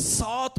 7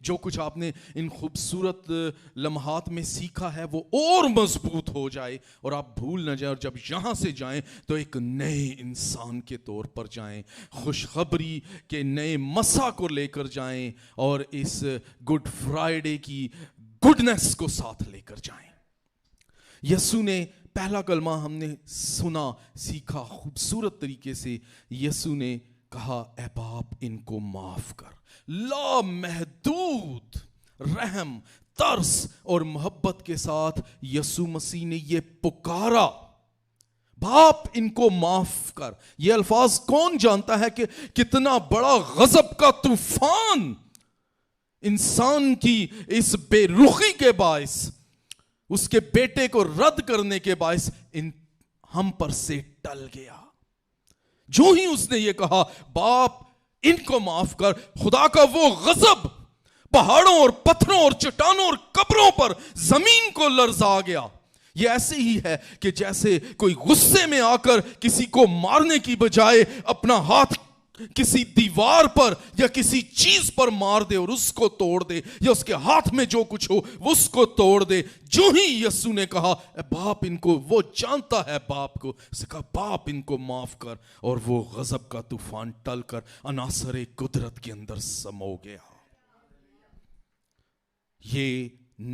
جو کچھ آپ نے ان خوبصورت لمحات میں سیکھا ہے وہ اور مضبوط ہو جائے اور آپ بھول نہ جائیں, اور جب یہاں سے جائیں تو ایک نئے انسان کے طور پر جائیں, خوشخبری کے نئے مسا کو لے کر جائیں اور اس گڈ فرائیڈے کی گڈنس کو ساتھ لے کر جائیں. یسوع نے پہلا کلمہ ہم نے سنا, سیکھا خوبصورت طریقے سے. یسوع نے کہا اے باپ ان کو معاف کر. لامحدود رحم, ترس اور محبت کے ساتھ یسوع مسیح نے یہ پکارا, باپ ان کو معاف کر. یہ الفاظ کون جانتا ہے کہ کتنا بڑا غضب کا طوفان انسان کی اس بے رخی کے باعث, اس کے بیٹے کو رد کرنے کے باعث ہم پر سے ٹل گیا. جو ہی اس نے یہ کہا باپ ان کو معاف کر, خدا کا وہ غضب پہاڑوں اور پتھروں اور چٹانوں اور قبروں پر زمین کو لرزا گیا. یہ ایسے ہی ہے کہ جیسے کوئی غصے میں آ کر کسی کو مارنے کی بجائے اپنا ہاتھ کسی دیوار پر یا کسی چیز پر مار دے اور اس کو توڑ دے, یا اس کے ہاتھ میں جو کچھ ہو وہ اس کو توڑ دے. جو ہی یسوع نے کہا اے باپ ان کو, وہ جانتا ہے باپ کو, اس نے کہا باپ ان کو معاف کر, اور وہ غضب کا طوفان ٹل کر عناصر قدرت کے اندر سمو گیا. یہ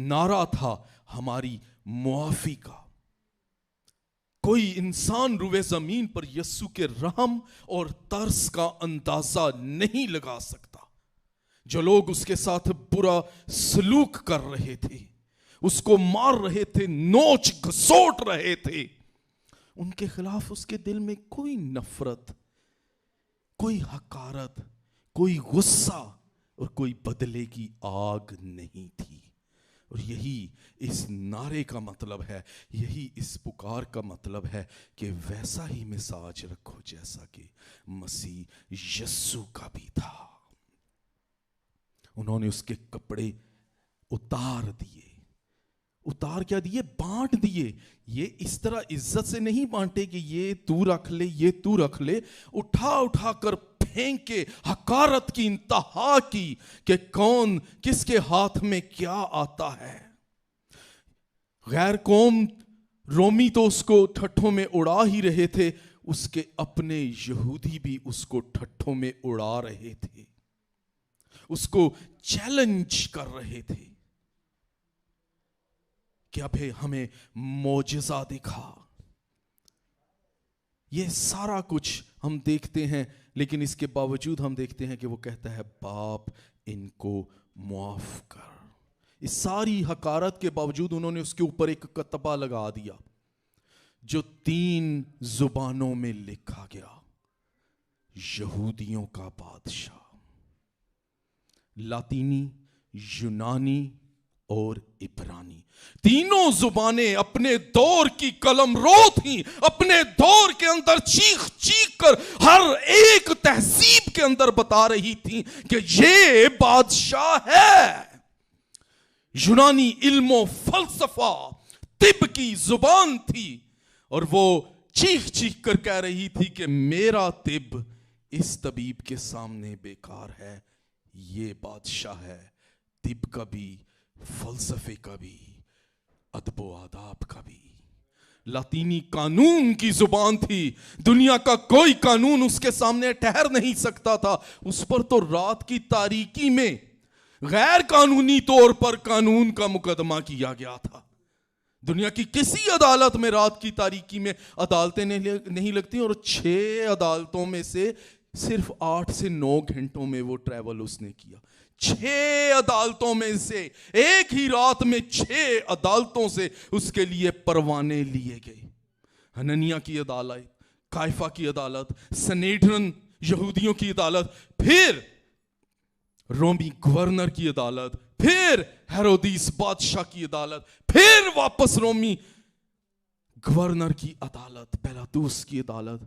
نعرہ تھا ہماری معافی کا. کوئی انسان روئے زمین پر یسوع کے رحم اور ترس کا اندازہ نہیں لگا سکتا. جو لوگ اس کے ساتھ برا سلوک کر رہے تھے, اس کو مار رہے تھے, نوچ گھسوٹ رہے تھے, ان کے خلاف اس کے دل میں کوئی نفرت, کوئی حقارت, کوئی غصہ اور کوئی بدلے کی آگ نہیں تھی. اور یہی اس نعرے کا مطلب ہے, یہی اس پکار کا مطلب ہے کہ ویسا ہی مزاج رکھو جیسا کہ مسیح یسوع کا بھی تھا. انہوں نے اس کے کپڑے اتار دیے. اتار کیا دیے؟ بانٹ دیے. یہ اس طرح عزت سے نہیں بانٹے کہ یہ تو رکھ لے, یہ تو رکھ لے. اٹھا اٹھا کر پھینکے, حقارت کی انتہا کی کہ کون کس کے ہاتھ میں کیا آتا ہے. غیر قوم رومی تو اس کو ٹھٹھوں میں اڑا ہی رہے تھے, اس کے اپنے یہودی بھی اس کو ٹھٹھوں میں اڑا رہے تھے, اس کو چیلنج کر رہے تھے کہ اب ہمیں معجزہ دکھا. یہ سارا کچھ ہم دیکھتے ہیں, لیکن اس کے باوجود ہم دیکھتے ہیں کہ وہ کہتا ہے باپ ان کو معاف کر. اس ساری حقارت کے باوجود انہوں نے اس کے اوپر ایک کتبہ لگا دیا جو 3 زبانوں میں لکھا گیا, یہودیوں کا بادشاہ. لاطینی, یونانی اور عبرانی, تینوں زبانیں اپنے دور کی قلم رو تھیں, اپنے دور کے اندر چیخ چیخ کر ہر ایک تہذیب کے اندر بتا رہی تھیں کہ یہ بادشاہ ہے. یونانی علم و فلسفہ, طب کی زبان تھی, اور وہ چیخ چیخ کر کہہ رہی تھی کہ میرا طب اس طبیب کے سامنے بیکار ہے. یہ بادشاہ ہے طب کا بھی, فلسفے کا بھی, ادب و آداب کا بھی. لاطینی قانون کی زبان تھی, دنیا کا کوئی قانون اس کے سامنے ٹھہر نہیں سکتا تھا. اس پر تو رات کی تاریکی میں غیر قانونی طور پر قانون کا مقدمہ کیا گیا تھا. دنیا کی کسی عدالت میں رات کی تاریکی میں عدالتیں نہیں لگتی, اور 6 عدالتوں میں سے صرف 8 سے 9 گھنٹوں میں وہ ٹریول اس نے کیا. 6 عدالتوں میں سے ایک ہی رات میں 6 عدالتوں سے اس کے لیے پروانے لیے گئے. حننیہ کی عدالت, کائفہ کی عدالت, سنیڈرن یہودیوں کی عدالت, پھر رومی گورنر کی عدالت, پھر ہیرودیس بادشاہ کی عدالت, پھر واپس رومی گورنر کی عدالت, پیلاطوس کی عدالت.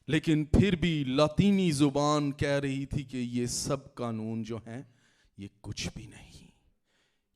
لیکن پھر بھی لاطینی زبان کہہ رہی تھی کہ یہ سب قانون جو ہیں یہ کچھ بھی نہیں,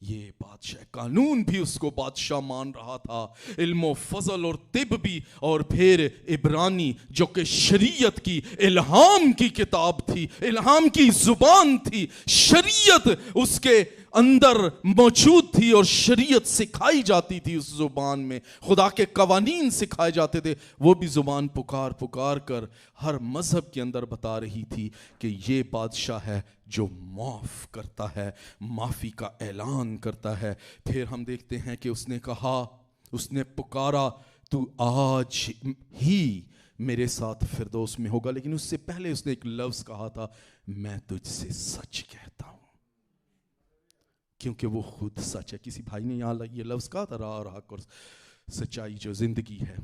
یہ بادشاہ قانون بھی اس کو بادشاہ مان رہا تھا, علم و فضل اور طب بھی, اور پھر عبرانی جو کہ شریعت کی الہام کی کتاب تھی, الہام کی زبان تھی, شریعت اس کے اندر موجود تھی اور شریعت سکھائی جاتی تھی اس زبان میں, خدا کے قوانین سکھائے جاتے تھے, وہ بھی زبان پکار پکار کر ہر مذہب کے اندر بتا رہی تھی کہ یہ بادشاہ ہے جو معاف کرتا ہے, معافی کا اعلان کرتا ہے. پھر ہم دیکھتے ہیں کہ اس نے کہا, اس نے پکارا تو آج ہی میرے ساتھ فردوس میں ہوگا, لیکن اس سے پہلے اس نے ایک لفظ کہا تھا, میں تجھ سے سچ کہتا ہوں, کیونکہ وہ خود سچ ہے. کسی بھائی نے یہاں یہ لفظ کہا تھا, راہ اور حق اور سچائی جو زندگی ہے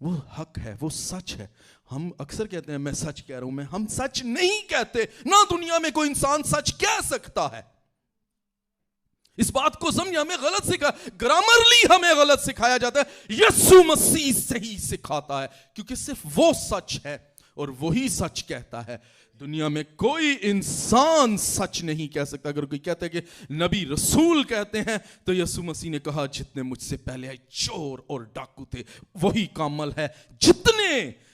وہ حق ہے, وہ سچ ہے. ہم اکثر کہتے ہیں میں سچ کہہ رہا ہوں, ہم سچ نہیں کہتے, نہ دنیا میں کوئی انسان سچ کہہ سکتا ہے. اس بات کو سمجھ, ہمیں غلط سکھا, گرامرلی ہمیں غلط سکھایا جاتا ہے. یسوع مسیح صحیح سکھاتا ہے کیونکہ صرف وہ سچ ہے اور وہی سچ کہتا ہے. دنیا میں کوئی انسان سچ نہیں کہہ سکتا. اگر کوئی کہتا ہے کہ نبی رسول کہتے ہیں تو یسوع مسیح نے کہا جتنے مجھ سے پہلے آئے چور اور ڈاکو تھے وہی کامل ہے, جتنے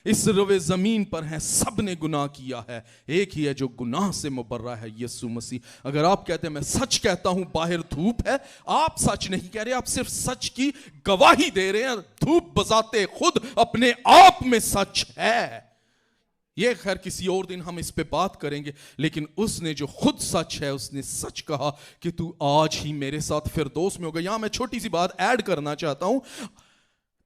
اس روئے زمین پر ہیں سب نے گناہ کیا ہے, ایک ہی ہے جو گناہ سے مبرہ ہے, یسوع مسیح. اگر آپ کہتے ہیں میں سچ کہتا ہوں, باہر دھوپ ہے, آپ سچ نہیں کہہ رہے, آپ صرف سچ کی گواہی دے رہے ہیں. دھوپ بذات خود اپنے آپ میں سچ ہے. یہ خیر کسی اور دن ہم اس پہ بات کریں گے, لیکن اس نے جو خود سچ ہے, اس نے سچ کہا کہ تو آج ہی میرے ساتھ فردوس میں ہوگا. یہاں میں چھوٹی سی بات ایڈ کرنا چاہتا ہوں.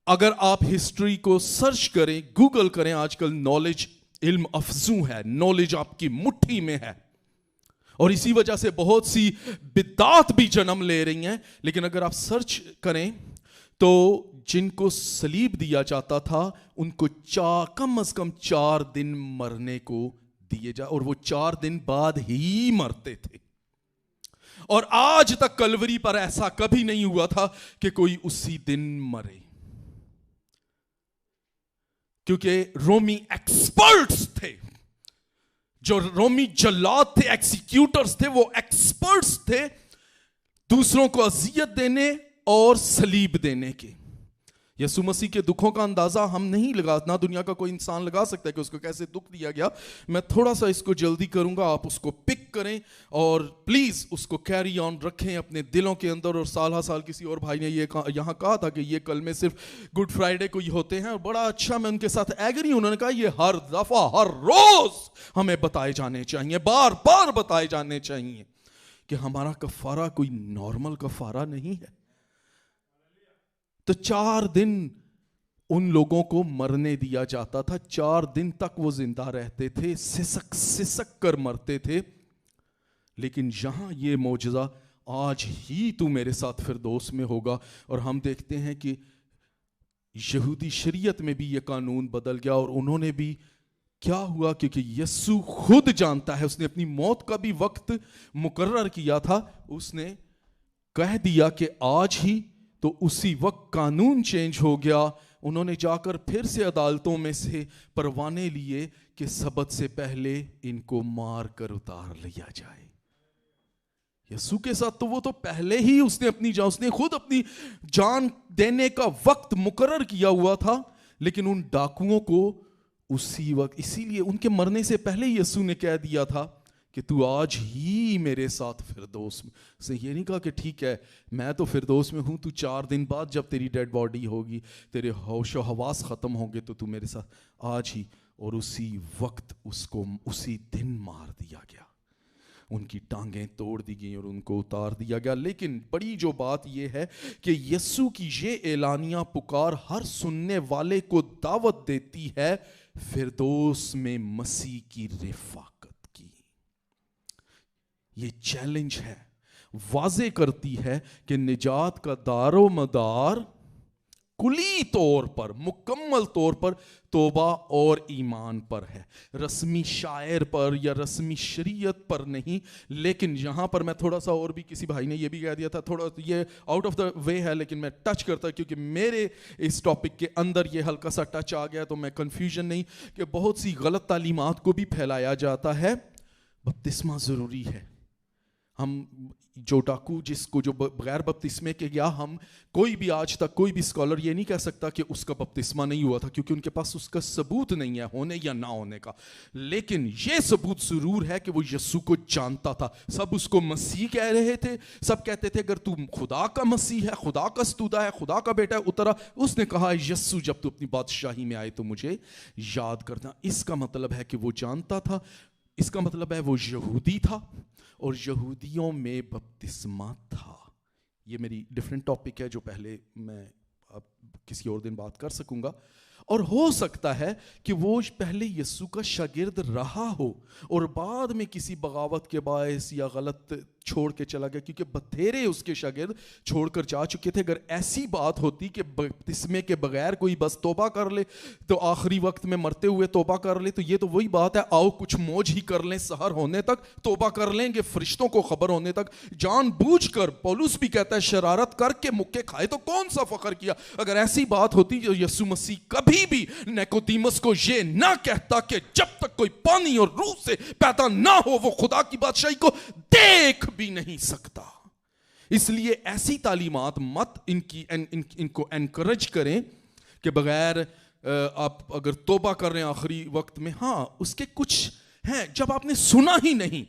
اگر آپ ہسٹری کو سرچ کریں, گوگل کریں, آج کل نالج علم افزوں ہے, نالج آپ کی مٹھی میں ہے, اور اسی وجہ سے بہت سی بدعات بھی جنم لے رہی ہیں. لیکن اگر آپ سرچ کریں تو جن کو صلیب دیا جاتا تھا ان کو کم از کم 4 دن مرنے کو دیے جا, اور وہ 4 دن بعد ہی مرتے تھے. اور آج تک کلوری پر ایسا کبھی نہیں ہوا تھا کہ کوئی اسی دن مرے, کیونکہ رومی ایکسپرٹس تھے, جو رومی جلاد تھے, ایکسیکیوٹرز تھے, وہ ایکسپرٹس تھے دوسروں کو اذیت دینے اور صلیب دینے کے. یسوع مسیح کے دکھوں کا اندازہ ہم نہیں لگا, نہ دنیا کا کوئی انسان لگا سکتا ہے کہ اس کو کیسے دکھ دیا گیا. میں تھوڑا سا اس کو جلدی کروں گا, آپ اس کو پک کریں اور پلیز اس کو کیری آن رکھیں اپنے دلوں کے اندر. اور سال ہر سال کسی اور بھائی نے یہ یہاں کہا تھا کہ یہ کلمے صرف گڈ فرائیڈے کو ہی ہوتے ہیں, اور بڑا اچھا, میں ان کے ساتھ ایگری. انہوں نے کہا یہ ہر دفعہ ہر روز ہمیں بتائے جانے چاہیے, بار بار بتائے جانے چاہیے کہ ہمارا کفارہ کوئی نارمل کفارہ نہیں ہے. تو 4 دن ان لوگوں کو مرنے دیا جاتا تھا, 4 دن تک وہ زندہ رہتے تھے, سسک سسک کر مرتے تھے. لیکن یہاں یہ معجزہ, آج ہی تو میرے ساتھ فردوس میں ہوگا. اور ہم دیکھتے ہیں کہ یہودی شریعت میں بھی یہ قانون بدل گیا, اور انہوں نے بھی کیا ہوا, کیونکہ یسوع خود جانتا ہے, اس نے اپنی موت کا بھی وقت مقرر کیا تھا. اس نے کہہ دیا کہ آج ہی, تو اسی وقت قانون چینج ہو گیا. انہوں نے جا کر پھر سے عدالتوں میں سے پروانے لیے کہ سبت سے پہلے ان کو مار کر اتار لیا جائے. یسوع کے ساتھ تو وہ تو پہلے ہی اس نے خود اپنی جان دینے کا وقت مقرر کیا ہوا تھا, لیکن ان ڈاکوؤں کو اسی وقت, اسی لیے ان کے مرنے سے پہلے یسوع نے کہہ دیا تھا کہ تو آج ہی میرے ساتھ فردوس میں. اس نے یہ نہیں کہا کہ ٹھیک ہے میں تو فردوس میں ہوں, تو 4 دن بعد جب تیری ڈیڈ باڈی ہوگی, تیرے ہوش و حواس ختم ہوں گے, تو میرے ساتھ آج ہی. اور اسی وقت اس کو اسی دن مار دیا گیا, ان کی ٹانگیں توڑ دی گئیں اور ان کو اتار دیا گیا. لیکن بڑی جو بات یہ ہے کہ یسوع کی یہ اعلانیہ پکار ہر سننے والے کو دعوت دیتی ہے فردوس میں مسیح کی رفاقت. یہ چیلنج ہے, واضح کرتی ہے کہ نجات کا دار و مدار کلی طور پر, مکمل طور پر توبہ اور ایمان پر ہے, رسمی شاعر پر یا رسمی شریعت پر نہیں. لیکن یہاں پر میں تھوڑا سا, اور بھی کسی بھائی نے یہ بھی کہہ دیا تھا, تھوڑا یہ آؤٹ آف دا وے ہے, لیکن میں ٹچ کرتا کیونکہ میرے اس ٹاپک کے اندر یہ ہلکا سا ٹچ آ گیا, تو میں کنفیوژن نہیں, کہ بہت سی غلط تعلیمات کو بھی پھیلایا جاتا ہے. بپتسمہ ضروری ہے, ہم جو ڈاکو جس کو جو بغیر بپتسمے کے گیا, ہم کوئی بھی آج تک کوئی بھی اسکالر یہ نہیں کہہ سکتا کہ اس کا بپتسمہ نہیں ہوا تھا, کیونکہ ان کے پاس اس کا ثبوت نہیں ہے ہونے یا نہ ہونے کا. لیکن یہ ثبوت ضرور ہے کہ وہ یسوع کو جانتا تھا. سب اس کو مسیح کہہ رہے تھے, سب کہتے تھے اگر تو خدا کا مسیح ہے, خدا کا ستودہ ہے, خدا کا بیٹا ہے, اترا. اس نے کہا یسوع جب تو اپنی بادشاہی میں آئے تو مجھے یاد کرنا. اس کا مطلب ہے کہ وہ جانتا تھا, اس کا مطلب ہے وہ یہودی تھا اور یہودیوں میں بپتسمہ تھا. یہ میری ڈیفرنٹ ٹاپک ہے جو پہلے میں اب کسی اور دن بات کر سکوں گا. اور ہو سکتا ہے کہ وہ پہلے یسوع کا شاگرد رہا ہو اور بعد میں کسی بغاوت کے باعث یا غلط چھوڑ کے چلا گیا, کیونکہ بتھیرے اس کے شاگرد چھوڑ کر جا چکے تھے. اگر ایسی بات ہوتی کہ بپتسمے کے بغیر کوئی بس توبہ کر لے تو آخری وقت میں مرتے ہوئے توبہ کر لے, تو یہ تو وہی بات ہے, آؤ کچھ موج ہی کر لیں, سحر ہونے تک توبہ کر لیں گے, فرشتوں کو خبر ہونے تک. جان بوجھ کر پولس بھی کہتا ہے شرارت کر کے مکے کھائے تو کون سا فخر کیا. اگر ایسی بات ہوتی جو یسوع مسیح کبھی بھی نیکودیمس کو یہ نہ کہتا کہ جب تک کوئی پانی اور روح سے پیدا نہ ہو وہ خدا کی بادشاہی کو دیکھ بھی نہیں سکتا. اس لیے ایسی تعلیمات مت ان کو انکریج کریں کہ بغیر آپ اگر توبہ کر رہے ہیں آخری وقت میں. ہاں اس کے کچھ ہیں, جب آپ نے سنا ہی نہیں,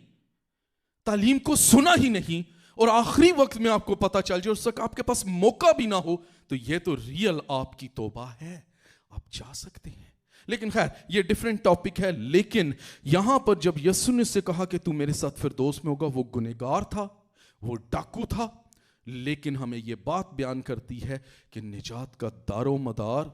تعلیم کو سنا ہی نہیں اور آخری وقت میں آپ کو پتا چل جائے, اس تک آپ کے پاس موقع بھی نہ ہو, تو یہ تو ریئل آپ کی توبہ ہے, آپ جا سکتے ہیں. لیکن خیر یہ ڈیفرنٹ ٹاپک ہے. لیکن یہاں پر جب یسوع نے سے کہا کہ تو میرے ساتھ فردوس میں ہوگا, وہ گنہگار تھا, وہ ڈاکو تھا, لیکن ہمیں یہ بات بیان کرتی ہے کہ نجات کا دار و مدار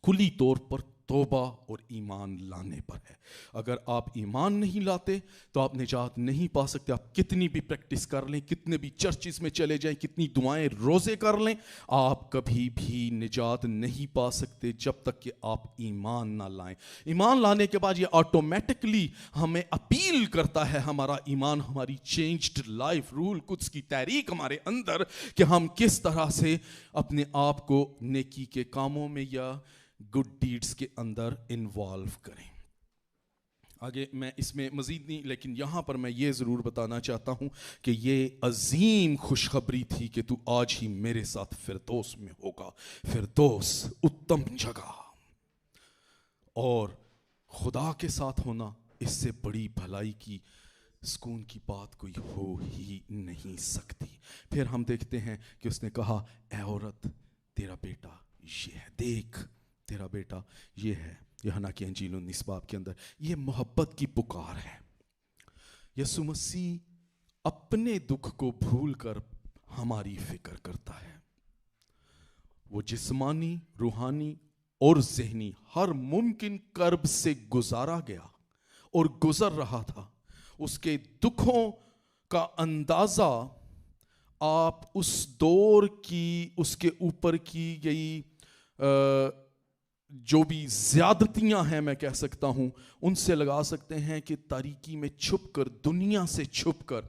کلی طور پر توبہ اور ایمان لانے پر ہے. اگر آپ ایمان نہیں لاتے تو آپ نجات نہیں پا سکتے. آپ کتنی بھی پریکٹس کر لیں, کتنے بھی چرچز میں چلے جائیں, کتنی دعائیں روزے کر لیں, آپ کبھی بھی نجات نہیں پا سکتے جب تک کہ آپ ایمان نہ لائیں. ایمان لانے کے بعد یہ آٹومیٹکلی ہمیں اپیل کرتا ہے, ہمارا ایمان ہماری چینجڈ لائف, روح القدس کی تحریک ہمارے اندر, کہ ہم کس طرح سے اپنے آپ کو نیکی کے کاموں میں یا گڈ ڈیڈز کے اندر انوالو کریں. آگے میں اس میں مزید نہیں, لیکن یہاں پر میں یہ ضرور بتانا چاہتا ہوں کہ یہ عظیم خوشخبری تھی کہ تو آج ہی میرے ساتھ فردوس میں ہوگا. فردوس اتم جگہ, اور خدا کے ساتھ ہونا اس سے بڑی بھلائی کی سکون کی بات کوئی ہو ہی نہیں سکتی. پھر ہم دیکھتے ہیں کہ اس نے کہا اے عورت تیرا بیٹا یہ ہے, دیکھ تیرا بیٹا یہ ہے. یوحنا کی انجیل 19 باب کے اندر یہ محبت کی پکار ہے. یسوع مسیح اپنے دکھ کو بھول کر ہماری فکر کرتا ہے. وہ جسمانی, روحانی اور ذہنی ہر ممکن کرب سے گزارا گیا اور گزر رہا تھا. اس کے دکھوں کا اندازہ آپ اس دور کی, اس کے اوپر کی گئی جو بھی زیادتیاں ہیں میں کہہ سکتا ہوں, ان سے لگا سکتے ہیں کہ تاریکی میں چھپ کر, دنیا سے چھپ کر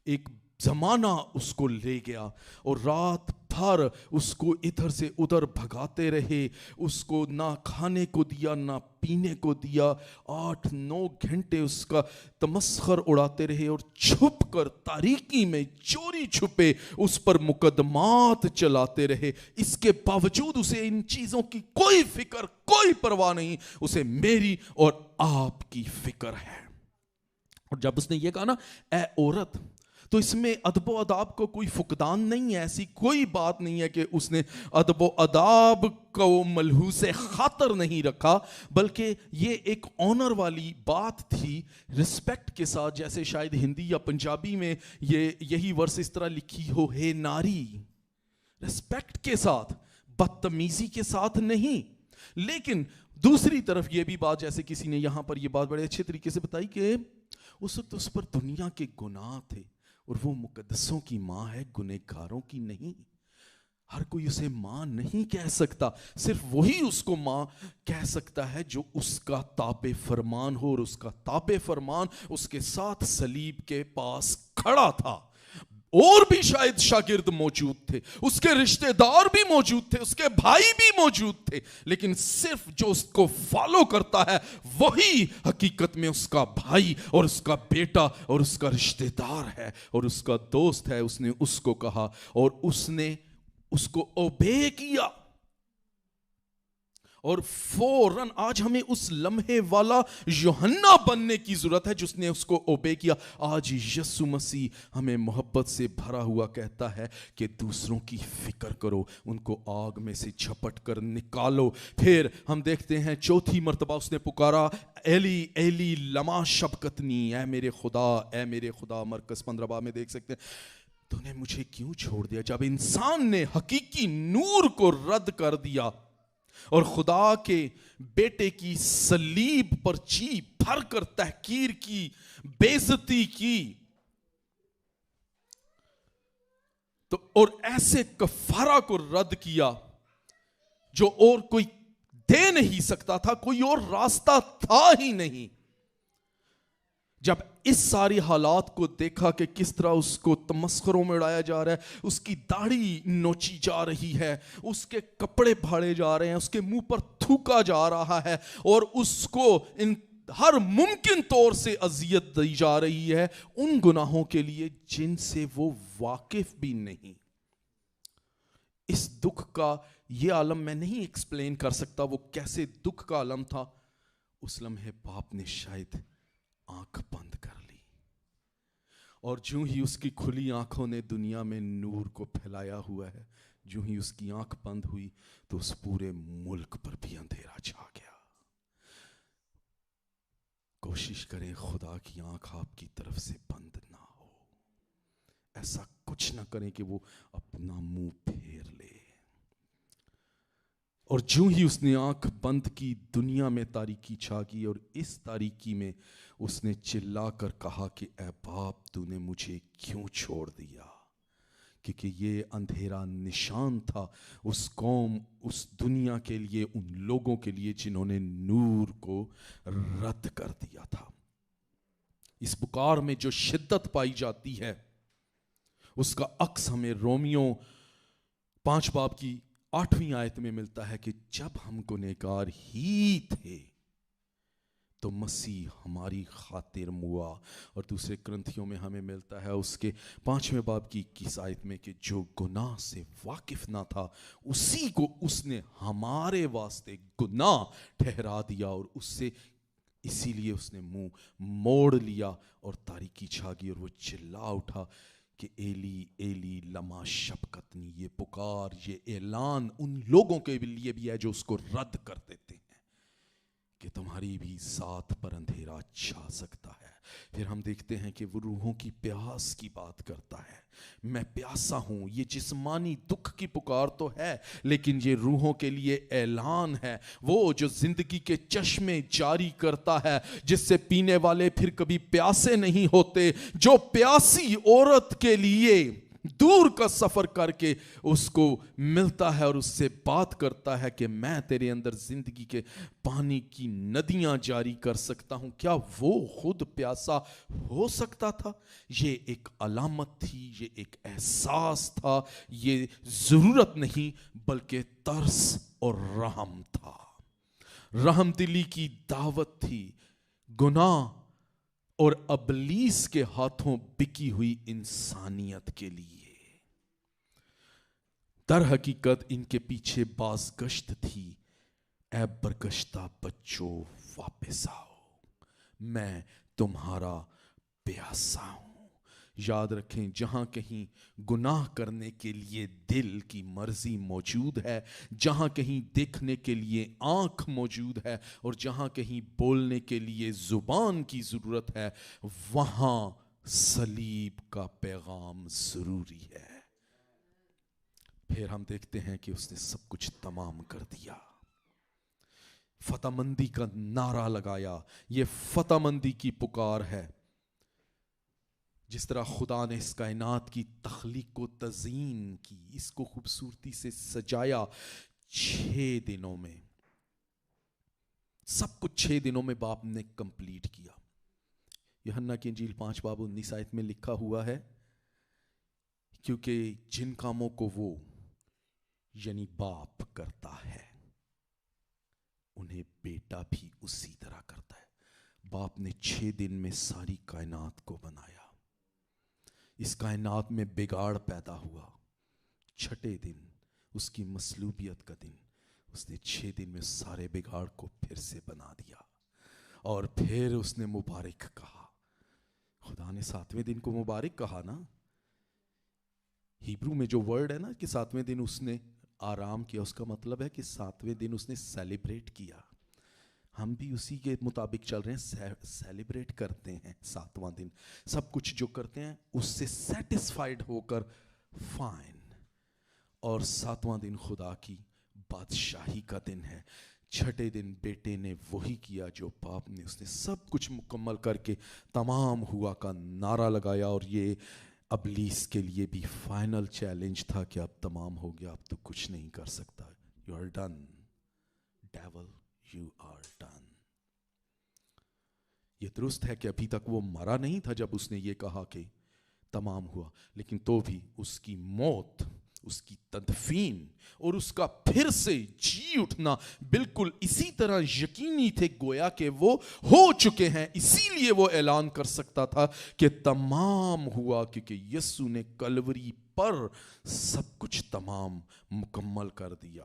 ایک زمانہ اس کو لے گیا اور رات بھر اس کو ادھر سے ادھر بھگاتے رہے. اس کو نہ کھانے کو دیا نہ پینے کو دیا, 8-9 گھنٹے اس کا تمسخر اڑاتے رہے اور چھپ کر تاریکی میں چوری چھپے اس پر مقدمات چلاتے رہے. اس کے باوجود اسے ان چیزوں کی کوئی فکر, کوئی پرواہ نہیں, اسے میری اور آپ کی فکر ہے. اور جب اس نے یہ کہا نا اے عورت, تو اس میں ادب و اداب کو کوئی فقدان نہیں ہے. ایسی کوئی بات نہیں ہے کہ اس نے ادب و اداب کو ملحوظ خاطر نہیں رکھا, بلکہ یہ ایک آنر والی بات تھی, رسپیکٹ کے ساتھ. جیسے شاید ہندی یا پنجابی میں یہی ورس اس طرح لکھی ہو, ہے ناری, رسپیکٹ کے ساتھ, بدتمیزی کے ساتھ نہیں. لیکن دوسری طرف یہ بھی بات, جیسے کسی نے یہاں پر یہ بات بڑے اچھے طریقے سے بتائی کہ اس وقت اس پر دنیا کے گناہ تھے اور وہ مقدسوں کی ماں ہے, گنہگاروں کی نہیں. ہر کوئی اسے ماں نہیں کہہ سکتا, صرف وہی اس کو ماں کہہ سکتا ہے جو اس کا تابع فرمان ہو, اور اس کا تابع فرمان اس کے ساتھ صلیب کے پاس کھڑا تھا. اور بھی شاید شاگرد موجود تھے, اس کے رشتہ دار بھی موجود تھے, اس کے بھائی بھی موجود تھے, لیکن صرف جو اس کو فالو کرتا ہے وہی حقیقت میں اس کا بھائی اور اس کا بیٹا اور اس کا رشتہ دار ہے اور اس کا دوست ہے. اس نے اس کو کہا اور اس نے اس کو اوبے کیا, اور فوراً آج ہمیں اس لمحے والا یوحنا بننے کی ضرورت ہے جس نے اس کو اوبے کیا. آج یسوع مسیح ہمیں محبت سے بھرا ہوا کہتا ہے کہ دوسروں کی فکر کرو, ان کو آگ میں سے جھپٹ کر نکالو. پھر ہم دیکھتے ہیں چوتھی مرتبہ اس نے پکارا, ایلی ایلی لما شبکتنی, اے میرے خدا. مرکز 15 باب میں دیکھ سکتے ہیں, تو نے مجھے کیوں چھوڑ دیا. جب انسان نے حقیقی نور کو رد کر دیا اور خدا کے بیٹے کی صلیب پر جی بھر کر تحقیر کی, بے عزتی کی, تو اور ایسے کفارہ کو رد کیا جو اور کوئی دے نہیں سکتا تھا, کوئی اور راستہ تھا ہی نہیں. جب اس ساری حالات کو دیکھا کہ کس طرح اس کو تمسخروں میں اڑایا جا رہا ہے, اس کی داڑھی نوچی جا رہی ہے, اس کے کپڑے پھاڑے جا رہے ہیں, اس کے منہ پر تھوکا جا رہا ہے اور اس کو ہر ممکن طور سے اذیت دی جا رہی ہے ان گناہوں کے لیے جن سے وہ واقف بھی نہیں. اس دکھ کا یہ عالم میں نہیں ایکسپلین کر سکتا وہ کیسے دکھ کا عالم تھا. اس لمحے باپ نے شاید آنکھ بند کر لی, اور جو ہی اس کی کھلی آنکھوں نے دنیا میں نور کو پھیلایا ہوا ہے, جو ہی اس کی آنکھ بند ہوئی تو اس پورے ملک پر بھی اندھیرا چھا گیا. کوشش کریں خدا کی آنکھ آپ کی طرف سے بند نہ ہو, ایسا کچھ نہ کریں کہ وہ اپنا منہ پھیر لے. اور جو ہی اس نے آنکھ بند کی دنیا میں تاریکی چھا گئی, اور اس تاریکی میں اس نے چلا کر کہا کہ اے باپ تو نے مجھے کیوں چھوڑ دیا. کیونکہ یہ اندھیرا نشان تھا اس قوم, اس دنیا کے لیے, ان لوگوں کے لیے جنہوں نے نور کو رد کر دیا تھا. اس پکار میں جو شدت پائی جاتی ہے اس کا عکس ہمیں رومیوں 5 باب کی 8ویں آیت میں ملتا ہے کہ جب ہم گنہگار ہی تھے تو مسیح ہماری خاطر موا. اور دوسرے کرنتھیوں میں ہمیں ملتا ہے اس کے 5ویں باب کی 21 آیت میں کہ جو گناہ سے واقف نہ تھا اسی کو اس نے ہمارے واسطے گناہ ٹھہرا دیا, اور اس سے اسی لیے اس نے منہ موڑ لیا اور تاریکی چھا گئی اور وہ چلا اٹھا کہ ایلی ایلی لما شبکتنی. یہ پکار, یہ اعلان ان لوگوں کے لیے بھی ہے جو اس کو رد کر دیتے ہیں کہ تمہاری بھی ذات پر اندھیرا چھا سکتا ہے. پھر ہم دیکھتے ہیں کہ وہ روحوں کی پیاس کی بات کرتا ہے. میں پیاسا ہوں. یہ جسمانی دکھ کی پکار تو ہے, لیکن یہ روحوں کے لیے اعلان ہے. وہ جو زندگی کے چشمے جاری کرتا ہے جس سے پینے والے پھر کبھی پیاسے نہیں ہوتے, جو پیاسی عورت کے لیے دور کا سفر کر کے اس کو ملتا ہے اور اس سے بات کرتا ہے کہ میں تیرے اندر زندگی کے پانی کی ندیاں جاری کر سکتا ہوں. کیا وہ خود پیاسا ہو سکتا تھا؟ یہ ایک علامت تھی, یہ ایک احساس تھا, یہ ضرورت نہیں بلکہ ترس اور رحم تھا. رحم دلی کی دعوت تھی گناہ اور ابلیس کے ہاتھوں بکی ہوئی انسانیت کے لیے. در حقیقت ان کے پیچھے باز گشت تھی, اے برگشتہ بچوں واپس آؤ, میں تمہارا پیاسا ہوں. یاد رکھیں جہاں کہیں گناہ کرنے کے لیے دل کی مرضی موجود ہے, جہاں کہیں دیکھنے کے لیے آنکھ موجود ہے, اور جہاں کہیں بولنے کے لیے زبان کی ضرورت ہے, وہاں صلیب کا پیغام ضروری ہے. پھر ہم دیکھتے ہیں کہ اس نے سب کچھ تمام کر دیا. فتح مندی کا نعرہ لگایا. یہ فتح مندی کی پکار ہے. جس طرح خدا نے اس کائنات کی تخلیق و تزئین کی, اس کو خوبصورتی سے سجایا 6 دنوں میں, سب کچھ 6 دنوں میں باپ نے کمپلیٹ کیا. یوحنا کی انجیل 5 باب 19 آیت میں لکھا ہوا ہے کیونکہ جن کاموں کو وہ یعنی باپ کرتا ہے انہیں بیٹا بھی اسی طرح کرتا ہے. باپ نے 6 دن میں ساری کائنات کو بنایا. اس کائنات میں بگاڑ پیدا ہوا. 6 دن اس کی مصلوبیت کا دن. اس نے 6 دن میں سارے بگاڑ کو پھر سے بنا دیا اور پھر اس نے مبارک کہا. خدا نے 7ویں دن کو مبارک کہا نا. ہیبرو میں جو ورڈ ہے نا کہ 7ویں دن اس نے آرام کیا, اس کا مطلب ہے کہ 7ویں دن اس نے سیلیبریٹ کیا. ہم بھی اسی کے مطابق چل رہے ہیں, سیلیبریٹ کرتے ہیں 7واں دن. سب کچھ جو کرتے ہیں اس سے سیٹسفائیڈ ہو کر فائن. اور 7واں دن خدا کی بادشاہی کا دن ہے. 6 دن بیٹے نے وہی کیا جو باپ نے. اس نے سب کچھ مکمل کر کے تمام ہوا کا نعرہ لگایا. اور یہ ابلیس کے لیے بھی فائنل چیلنج تھا کہ اب تمام ہو گیا, اب تو کچھ نہیں کر سکتا. You are done devil, you are done. یہ درست ہے کہ ابھی تک وہ مرا نہیں تھا جب اس نے یہ کہا کہ تمام ہوا, لیکن تو بھی اس کی موت, اس کی تدفین اور اس کا پھر سے جی اٹھنا بالکل اسی طرح یقینی تھے گویا کہ وہ ہو چکے ہیں. اسی لیے وہ اعلان کر سکتا تھا کہ تمام ہوا, کیونکہ یسوع نے کلوری پر سب کچھ تمام مکمل کر دیا.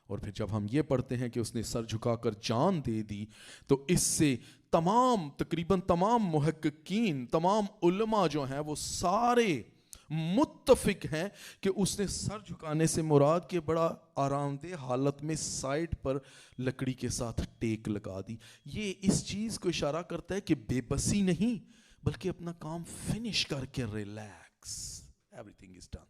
اور پھر جب ہم یہ پڑھتے ہیں کہ اس نے سر جھکا کر جان دے دی, تو اس سے تقریباً تمام محققین, تمام علماء جو ہیں وہ سارے متفق ہیں کہ اس نے سر جھکانے سے مراد کہ بڑا آرام دہ حالت میں سائڈ پر لکڑی کے ساتھ ٹیک لگا دی. یہ اس چیز کو اشارہ کرتا ہے کہ بے بسی نہیں بلکہ اپنا کام فنش کر کے relax, every thing is done.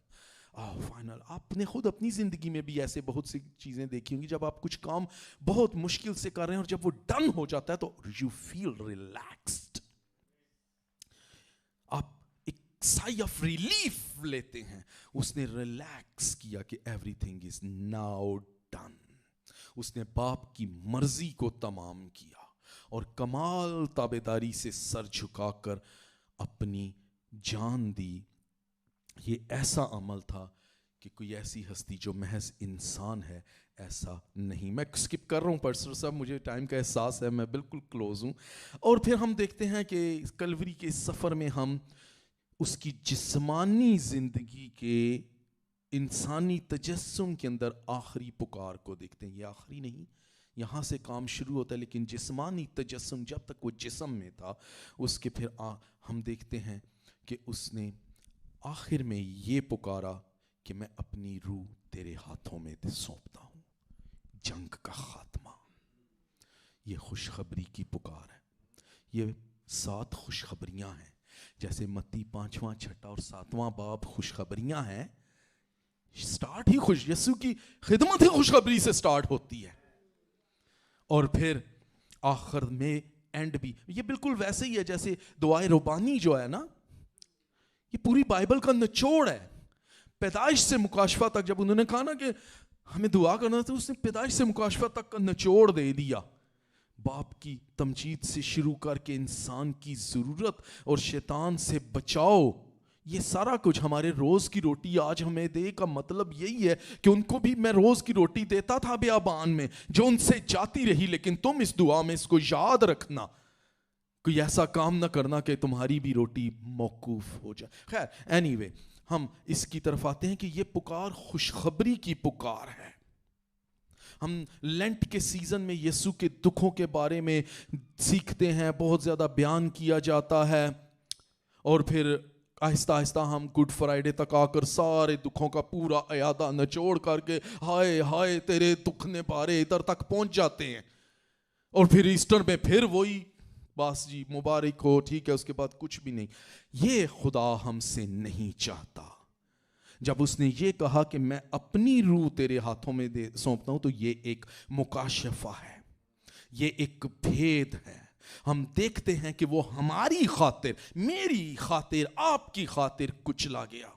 Final. آپ نے خود اپنی زندگی میں بھی ایسے بہت سی چیزیں دیکھی ہوں گی جب آپ کچھ کام بہت مشکل سے کر رہے ہیں اور جب وہ ڈن ہو جاتا ہے تو یو فیل ریلیکسڈ. آپ ایک سائی آف ریلیف لیتے ہیں. اس نے ریلیکس کیا کہ everything is now done. اس نے باپ کی مرضی کو تمام کیا اور کمال تابعداری سے سر جھکا کر اپنی جان دی. یہ ایسا عمل تھا کہ کوئی ایسی ہستی جو محض انسان ہے ایسا نہیں. میں سکپ کر رہا ہوں پرسر صاحب, مجھے ٹائم کا احساس ہے, میں بالکل کلوز ہوں. اور پھر ہم دیکھتے ہیں کہ کلوری کے سفر میں ہم اس کی جسمانی زندگی کے انسانی تجسم کے اندر آخری پکار کو دیکھتے ہیں. یہ آخری نہیں, یہاں سے کام شروع ہوتا ہے, لیکن جسمانی تجسم جب تک وہ جسم میں تھا اس کے پھر ہم دیکھتے ہیں کہ اس نے آخر میں یہ پکارا کہ میں اپنی روح تیرے ہاتھوں میں سونپتا ہوں. جنگ کا خاتمہ, یہ خوشخبری کی پکار ہے. یہ 7 خوشخبریاں ہیں. جیسے متی 5واں 6واں اور 7واں باب خوشخبریاں ہیں. سٹارٹ ہی یسوع کی خدمت ہی خوشخبری سے سٹارٹ ہوتی ہے, اور پھر آخر میں اینڈ بھی. یہ بالکل ویسے ہی ہے جیسے دعائے ربانی جو ہے نا, یہ پوری بائبل کا نچوڑ ہے. پیدائش سے مکاشفہ تک جب انہوں نے کہا نا کہ ہمیں دعا کرنا تھا, اس نے پیدائش سے مکاشفہ تک کا نچوڑ دے دیا. باپ کی تمجید سے شروع کر کے انسان کی ضرورت اور شیطان سے بچاؤ, یہ سارا کچھ ہمارے روز کی روٹی آج ہمیں دے کا مطلب یہی ہے کہ ان کو بھی میں روز کی روٹی دیتا تھا بیابان میں جو ان سے جاتی رہی, لیکن تم اس دعا میں اس کو یاد رکھنا, کوئی ایسا کام نہ کرنا کہ تمہاری بھی روٹی موقوف ہو جائے. خیر اینی وے, ہم اس کی طرف آتے ہیں کہ یہ پکار خوشخبری کی پکار ہے. ہم لینٹ کے سیزن میں یسوع کے دکھوں کے بارے میں سیکھتے ہیں, بہت زیادہ بیان کیا جاتا ہے, اور پھر آہستہ آہستہ ہم گڈ فرائیڈے تک آ کر سارے دکھوں کا پورا اعادہ نچوڑ کر کے ہائے ہائے تیرے دکھ نے پارے ادھر تک پہنچ جاتے ہیں. اور پھر ایسٹر میں پھر وہی بس جی مبارک ہو, ٹھیک ہے, اس کے بعد کچھ بھی نہیں. یہ خدا ہم سے نہیں چاہتا. جب اس نے یہ کہا کہ میں اپنی روح تیرے ہاتھوں میں سونپتا ہوں, تو یہ ایک مکاشفہ ہے, یہ ایک بھید ہے. ہم دیکھتے ہیں کہ وہ ہماری خاطر, میری خاطر, آپ کی خاطر کچلا گیا,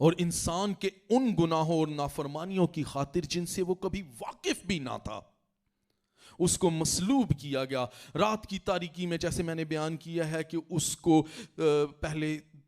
اور انسان کے ان گناہوں اور نافرمانیوں کی خاطر جن سے وہ کبھی واقف بھی نہ تھا, اس کو مصلوب کیا گیا. رات کی تاریکی میں جیسے میں نے بیان کیا ہے کہ اس کو پہلے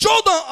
14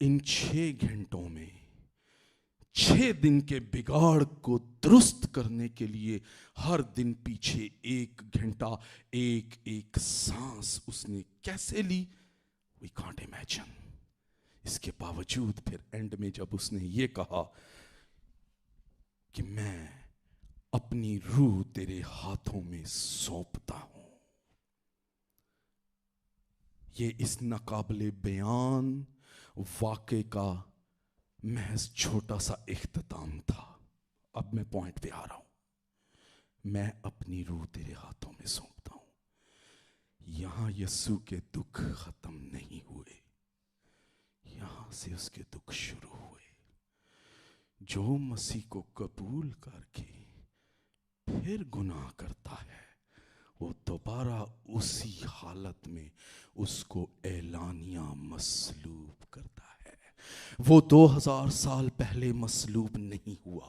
ان 6 گھنٹوں میں 6 دن کے بگاڑ کو درست کرنے کے لیے ہر دن پیچھے 1 گھنٹہ ایک سانس اس نے کیسے لی؟ We can't imagine. اس کے باوجود پھر اینڈ میں جب اس نے یہ کہا کہ میں اپنی روح تیرے ہاتھوں میں سونپتا ہوں، یہ اس ناقابل بیان واقعے کا محض چھوٹا سا اختتام تھا. اب میں پوائنٹ پہ آ رہا ہوں. میں اپنی روح تیرے ہاتھوں میں سونپتا ہوں. یہاں یسوع کے دکھ ختم نہیں ہوئے، یہاں سے اس کے دکھ شروع ہوئے. جو مسیح کو قبول کر کے پھر گناہ کرتا ہے، وہ دوبارہ اسی حالت میں اس کو اعلانیہ مصلوب کرتا ہے. وہ 2000 سال پہلے مصلوب نہیں ہوا،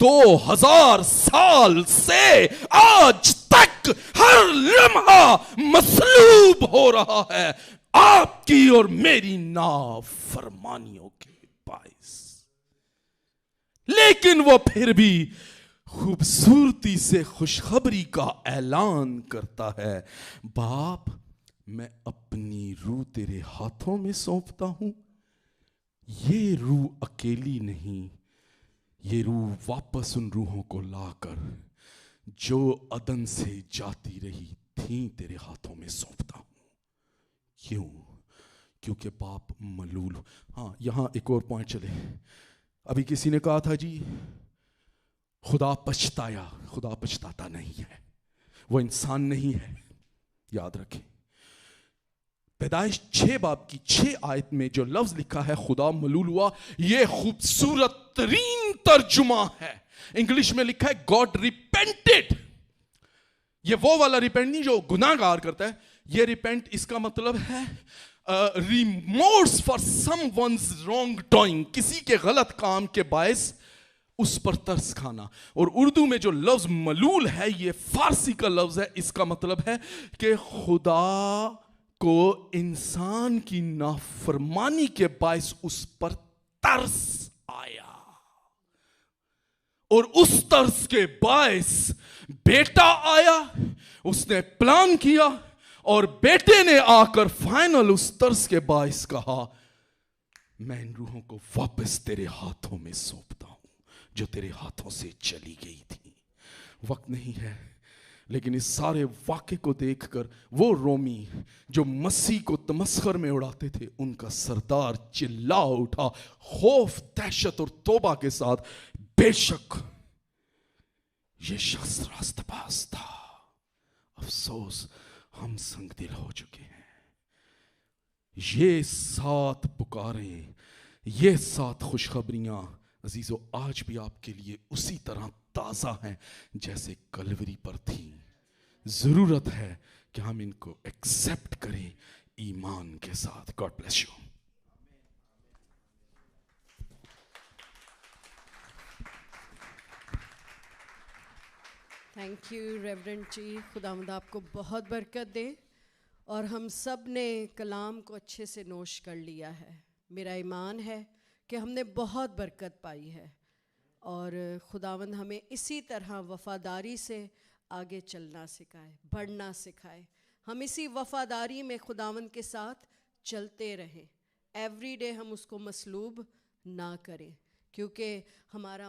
2000 سال سے آج تک ہر لمحہ مصلوب ہو رہا ہے آپ کی اور میری نافرمانیوں کے باعث. لیکن وہ پھر بھی خوبصورتی سے خوشخبری کا اعلان کرتا ہے، باپ میں اپنی روح تیرے ہاتھوں میں سونپتا ہوں. یہ روح اکیلی نہیں، یہ روح واپس ان روحوں کو لا کر جو عدن سے جاتی رہی تھیں تیرے ہاتھوں میں سونپتا ہوں. کیوں؟ کیونکہ باپ ملول. ہاں یہاں ایک اور پوائنٹ چلے. ابھی کسی نے کہا تھا جی خدا پچھتایا. خدا پچھتاتا نہیں ہے، وہ انسان نہیں ہے. یاد رکھیں پیدائش 6 باب کی 6 آیت میں جو لفظ لکھا ہے خدا ملول ہوا، یہ خوبصورت ترین ترجمہ ہے. انگلش میں لکھا ہے گاڈ ریپینٹڈ. یہ وہ والا ریپینٹ نہیں جو گناہ گار کرتا ہے. یہ ریپینٹ اس کا مطلب ہے remorse for some one's wrong doing, کسی کے غلط کام کے باعث اس پر ترس کھانا. اور اردو میں جو لفظ ملول ہے یہ فارسی کا لفظ ہے. اس کا مطلب ہے کہ خدا کو انسان کی نافرمانی کے باعث اس پر ترس آیا، اور اس ترس کے باعث بیٹا آیا. اس نے پلان کیا اور بیٹے نے آ کر فائنل اس ترس کے باعث کہا میں ان روحوں کو واپس تیرے ہاتھوں میں سونپتا ہوں جو تیرے ہاتھوں سے چلی گئی تھی. وقت نہیں ہے لیکن اس سارے واقعے کو دیکھ کر وہ رومی جو مسیح کو تمسخر میں اڑاتے تھے ان کا سردار چلا اٹھا خوف، دہشت اور توبہ کے ساتھ، بے شک یہ شخص راست باز تھا، افسوس ہم سنگ دل ہو چکے ہیں. یہ 7 پکاریں، یہ 7 خوشخبریاں عزیزو آج بھی آپ کے لیے اسی طرح تازہ ہیں جیسے کلوری پر تھیں. ضرورت ہے کہ ہم ان کو ایکسپٹ کریں ایمان کے ساتھ. God bless you. Thank you reverend ji. خداوند آپ کو بہت برکت دے. اور ہم سب نے کلام کو اچھے سے نوش کر لیا ہے. میرا ایمان ہے کہ ہم نے بہت برکت پائی ہے، اور خداوند ہمیں اسی طرح وفاداری سے آگے چلنا سکھائے، بڑھنا سکھائے. ہم اسی وفاداری میں خداوند کے ساتھ چلتے رہیں. ایوری ڈے ہم اس کو مصلوب نہ کریں، کیونکہ ہمارا